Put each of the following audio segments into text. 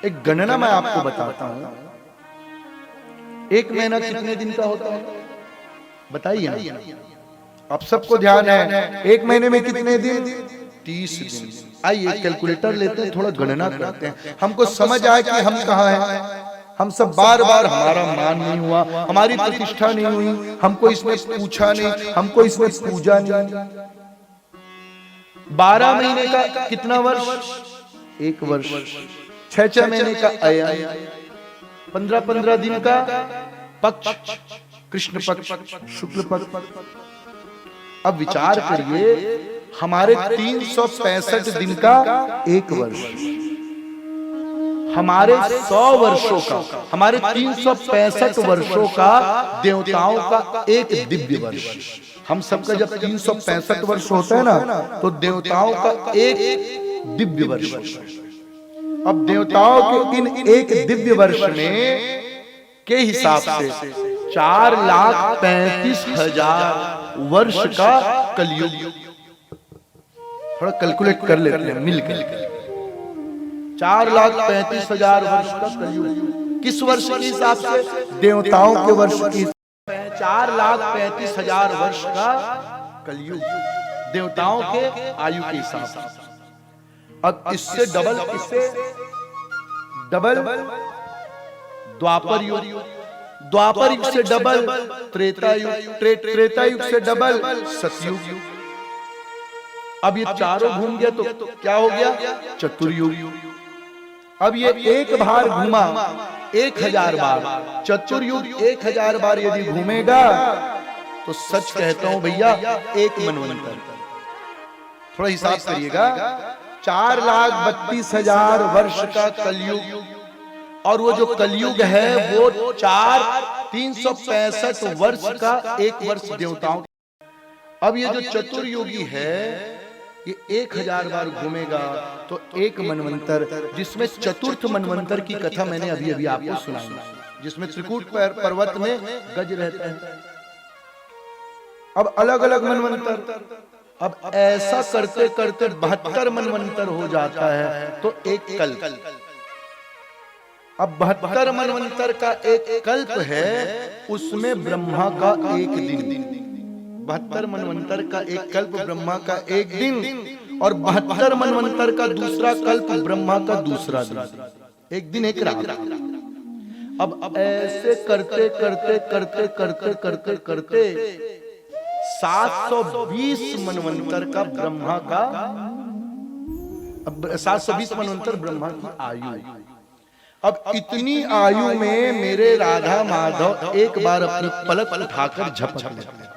एक गणना मैं आपको बताता हूं। एक महीना कितने दिन का होता है बताइए ना, आप सबको ध्यान है। एक महीने में कितने दिन? 30 दिन। आइए कैलकुलेटर लेते हैं, थोड़ा गणना करते हैं, हमको समझ आए कि हम कहाँ हैं। हम सब बार बार हमारा मान नहीं हुआ, हमारी प्रतिष्ठा नहीं हुई, हमको इसने पूछा नहीं, हमको इसने पूजा नहीं। 12 महीने का कितना वर्ष? एक वर्ष। 6 महीने का अयन, 15 दिन का पक्ष, कृष्ण पक्ष, शुक्ल पक्ष। अब विचार करिए, हमारे 365 दिन का एक वर्ष, हमारे 100 वर्षों का, हमारे 365 वर्षों का देवताओं का एक दिव्य वर्ष। हम सबका जब 365 वर्ष होता है ना, तो देवताओं का एक दिव्य वर्ष। अब देवताओं के इन एक दिव्य वर्ष में के हिसाब से 4,35,000 वर्ष का कलयुग। थोड़ा कैलकुलेट कर लेते हैं मिलकर। 4,35,000 वर्ष का कलयुग किस वर्ष के हिसाब से? देवताओं के वर्ष की। 4,35,000 वर्ष का कलयुग देवताओं के आयु के हिसाब से। अब इससे डबल, इससे डबल द्वापर युग, द्वापर युग से डबल त्रेता युग, त्रेता युग से डबल सतयुग। अब ये चारों घूम गया तो क्या हो गया? चतुर्युग। अब ये एक बार घूमा 1000 बार, चतुर्युग 1000 बार यदि घूमेगा तो सच कहता हूं भैया एक मनवंतर। थोड़ा हिसाब करिएगा, 4,32,000 वर्ष का कलयुग, और वो जो कलयुग है वो 365 वर्ष का एक वर्ष देवताओं। अब ये जो चतुर्युगी है ये 1000 बार घूमेगा तो एक मनवंतर, जिसमें चतुर्थ मनवंतर की कथा मैंने अभी अभी आपको सुनाई, जिसमें त्रिकूट पर्वत में गज रहता है। अब अलग अलग मनवंतर, अब ऐसा करते करते 72 मनवंतर हो जाता है तो एक कल्प। अब 72 मनवंतर का एक कल्प है, उसमें ब्रह्मा का एक दिन। 72 मनवंतर का एक कल्प ब्रह्मा का एक दिन, और 72 मनवंतर का दूसरा कल्प ब्रह्मा का दूसरा दिन, एक दिन एक रात। अब ऐसे करते करते करते करते करते करते 720 मनवंतर का ब्रह्मा का, 720 मनवंतर ब्रह्मा की आयु। अब इतनी आयु में मेरे राधा माधव एक बार अपनी पलक उठाकर झपक लेते।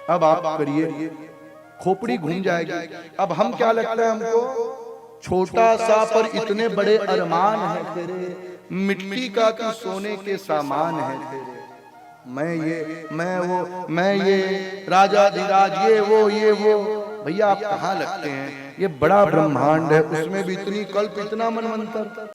अब आप करिए, खोपड़ी घूम जाएगी। अब हम क्या लगता है हमको? छोटा सा पर इतने बड़े अरमान है तेरे, मिट्टी का तू सोने के सामान है तेरे। मैं ये, मैं वो, मैं ये राजाधिराज, ये वो। भैया आप कहाँ लगते हैं? ये बड़ा ब्रह्मांड है, उसमें भी इतनी कल्प, इतना मनवंतर।